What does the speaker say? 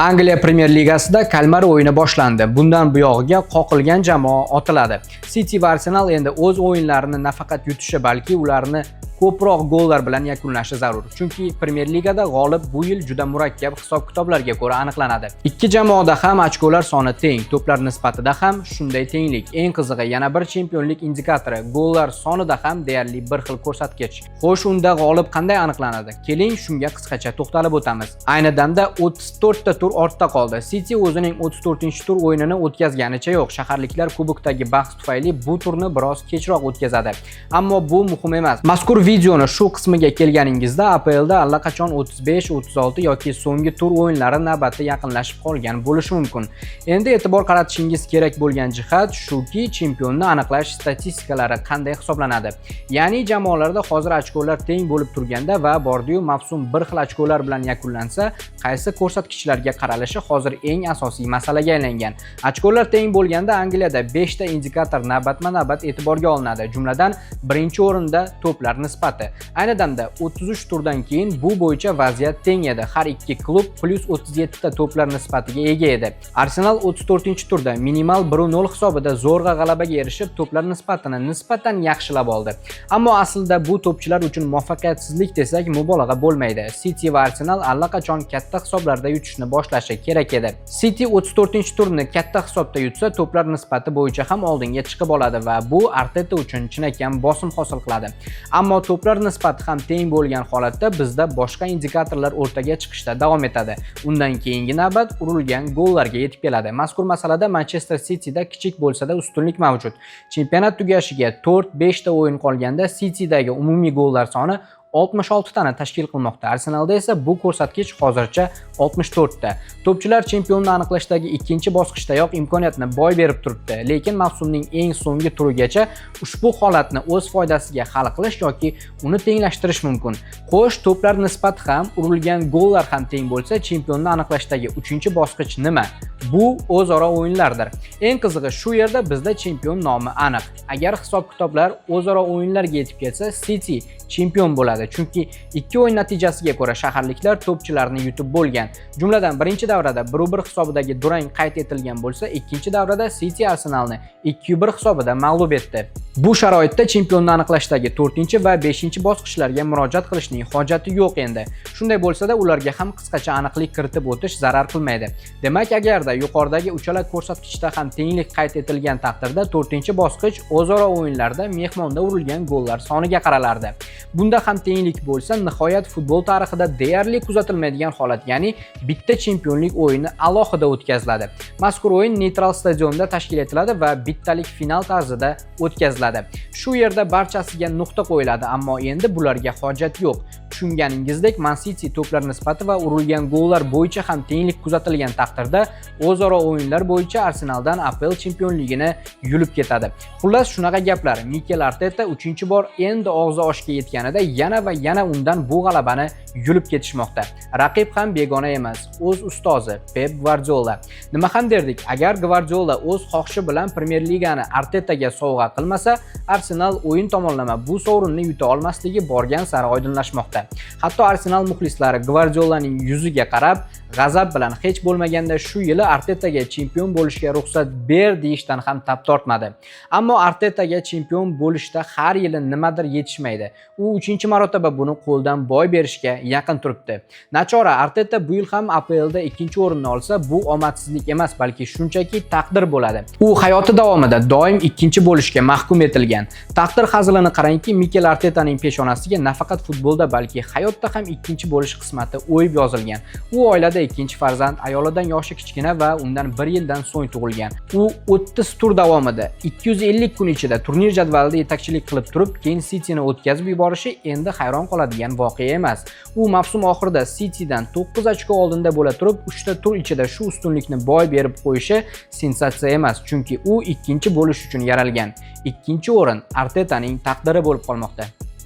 Angliya Premyer Ligasida Kalmar o'yini boshlandi. Bundan buyog'iga qoqilgan jamoa otiladi. City va Arsenal endi o'z o'yinlarini nafaqat yutishi, balki ularni ko'proq gollar bilan yakunlashi zarur. Chunki Premyer Ligada g'olib bu yil juda murakkab hisob-kitoblarga ko'ra aniqlanadi. Ikki jamoada ham ochkolar soni teng, to'plar nisbatida ham shunday tenglik. Eng qizig'i yana bir chempionlik indikatori, gollar sonida ham deyarli bir xil ko'rsatkich. Xo'sh, unda g'olib qanday aniqlanadi? Keling shunga qisqacha to'xtalib o'tamiz. Ayni damda 34 ta tur ortda qoldi. City o'zining 34-tur o'yinini o'tkazganicha yo'q. Shaharliklar kubokdagi bahs tufayli bu turni biroz kechroq o'tkazadi. Ammo bu muhim emas. Mazkur videoni shu qismiga kelganingizda APLda allaqachon 35, 36 yoki so'nggi tur o'yinlari navbati yaqinlashib qolgan bo'lishi mumkin. Endi e'tibor qaratishingiz kerak bo'lgan jihat shuki, chempionni aniqlash statistikalari qanday hisoblanadi. Ya'ni jamoalarda hozir ochkolar teng bo'lib turganda va bordi-yu mavsum bir xil ochkolar bilan yakunlansa, qaysi ko'rsatkichlarga qaralishi hozir eng asosiy masalaga aylangan. Ochkolar teng bo'lganda Angliyada 5 ta indikator navbatma-navbat e'tiborga olinadi. Jumladan, birinchi o'rinda to'plar nisbati. Ayni damda 33 turdan keyin bu bo'yicha vaziyat teng edi. Har ikki klub plus 37 ta to'plar nisbatiga ega edi. Arsenal 34-turda minimal 1-0 hisobida zo'rg'a g'alabaga erishib, to'plar nisbatini nisbatan yaxshilab oldi. Ammo aslida bu to'pchilar uchun muvaffaqiyatsizlik desak mubolag'a bo'lmaydi. City va Arsenal allaqachon katta hisoblarda yutishni boshlashi kerak edi. City 34-turni katta hisobda yutsa, to'plar nisbati bo'yicha ham oldinga chiqib oladi va bu Arteta uchun chinakam bosim hosil qiladi. Ammo to'plar nisbati ham teng bo'lgan holatda bizda boshqa indikatorlar o'rtaga chiqishda davom etadi. Undan keyingi navbat urilgan gollarga yetib keladi. Mazkur masalada Manchester Cityda kichik bo'lsa-da ustunlik mavjud. Chempionat tugashiga 4-5 ta o'yin qolganda City'dagi umumiy gollar soni 66 tani tashkil qilmoqda. Arsenalda esa bu ko'rsatkich hozircha 64 ta. To'pchilar chempionni aniqlashdagi ikkinchi bosqichdayoq imkoniyatni boy berib turibdi, lekin mavsumning eng so'nggi turigacha ushbu holatni o'z foydasiga hal qilish yoki uni tenglashtirish mumkin. Xo'sh, to'plar nisbati ham, urilgan gollar ham teng bo'lsa, chempionni aniqlashdagi 3-bosqich nima? Bu o'zaro o'yinlardir. Eng qizig'i shu yerda bizda chempion nomi aniq. Agar hisob-kitoblar o'zaro o'yinlarga yetib kelsa, City chempion bo'ladi. Chunki ikki o'yin natijasiga ko'ra shaharliklar to'pchilarni yutib bo'lgan. Jumladan, birinchi davrada 1-1 hisobidagi durang qayd etilgan bo'lsa, ikkinchi davrada City Arsenalni 2-1 hisobida mag'lub etdi. Bu sharoitda chempionni aniqlashdagi 4 va 5-bosqichlarga murojaat qilishning hojati yo'q endi. Shunday bo'lsa-da, ularga ham qisqacha aniqlik kiritib o'tish zarar qilmaydi. Demak, agarda yuqoridagi uchala ko'rsatkichda ham tenglik qayd etilgan taqdirda 4-bosqich o'zaro o'yinlarda mehmonda urilgan gollar soniga qaralardi. Bunda ham tenglik bo'lsa, nihoyat futbol tarixida deyarli kuzatilmaydigan holat, ya'ni bitta chempionlik o'yini alohida o'tkaziladi. Mazkur o'yin neytral stadionda tashkil etiladi va bittalik final tarzida o'tkaziladi. Shu yerda barchasiga nuqta qo'yiladi, ammo endi bularga hojat yo'q. Tushunganingizdek, Man City to'plar nisbati va urilgan gollar bo'yicha ham tenglik kuzatilgan taqdirda o'zaro o'yinlar bo'yicha Arsenaldan APL chempionligini yulib ketadi. Xullas, shunaqa gaplar. Mikel Arteta 3-bor endi og'zi oshga yetganida yana va yana undan bu g'alabani yulib ketishmoqda. Raqib ham begona emas, o'z ustozi Pep Guardiola. Nima ham derdik, agar Guardiola o'z xohishi bilan Premier Ligani Artetaga sovg'a qilmasa, Arsenal o'yin tomonlama bu sovrinni yuta olmasligi borgan sari oydinlashmoqda. Hatto Arsenal muxlislari Guardiolaning yuziga qarab, g'azab bilan hech bo'lmaganda shu yili Artetaga chempion bo'lishga ruxsat ber deyishdan ham tap tortmadi. Ammo Artetaga chempion bo'lishda har yili nimadir yetishmaydi. U 3-marotaba buni qo'ldan boy berishga yaqin turibdi. Nachora, Arteta bu yil ham APLda 2-o'rinni olsa, bu omadsizlik emas, balki shunchaki taqdir bo'ladi. U hayoti davomida doim 2 bo'lishga mahkum etilgan. Taqdir hazilini qarangki, Mikel Artetaning peshonasiga nafaqat futbolda, balki hayotda ham 2 bo'lish qismati o'yib yozilgan. U oilada 2-farzand, ayolidan yoshi kichkina va undan 1 yildan so'ng tug'ilgan. U 30 tur davomida 250 kun ichida turnir jadvalida yetakchilik qilib turib, keyin Cityni o'tkazib yuborishi endi hayron qoladigan voqea emas. U mavsum oxirida Citydan 9 ochko oldinda bo'la turib, 3 ta tur ichida shu ustunlikni boy berib qo'yishi sensatsiya emas, chunki u 2 bo'lish uchun yaralgan. 2-o'rin Artetaning taqdiri bo'lib qolmoqda.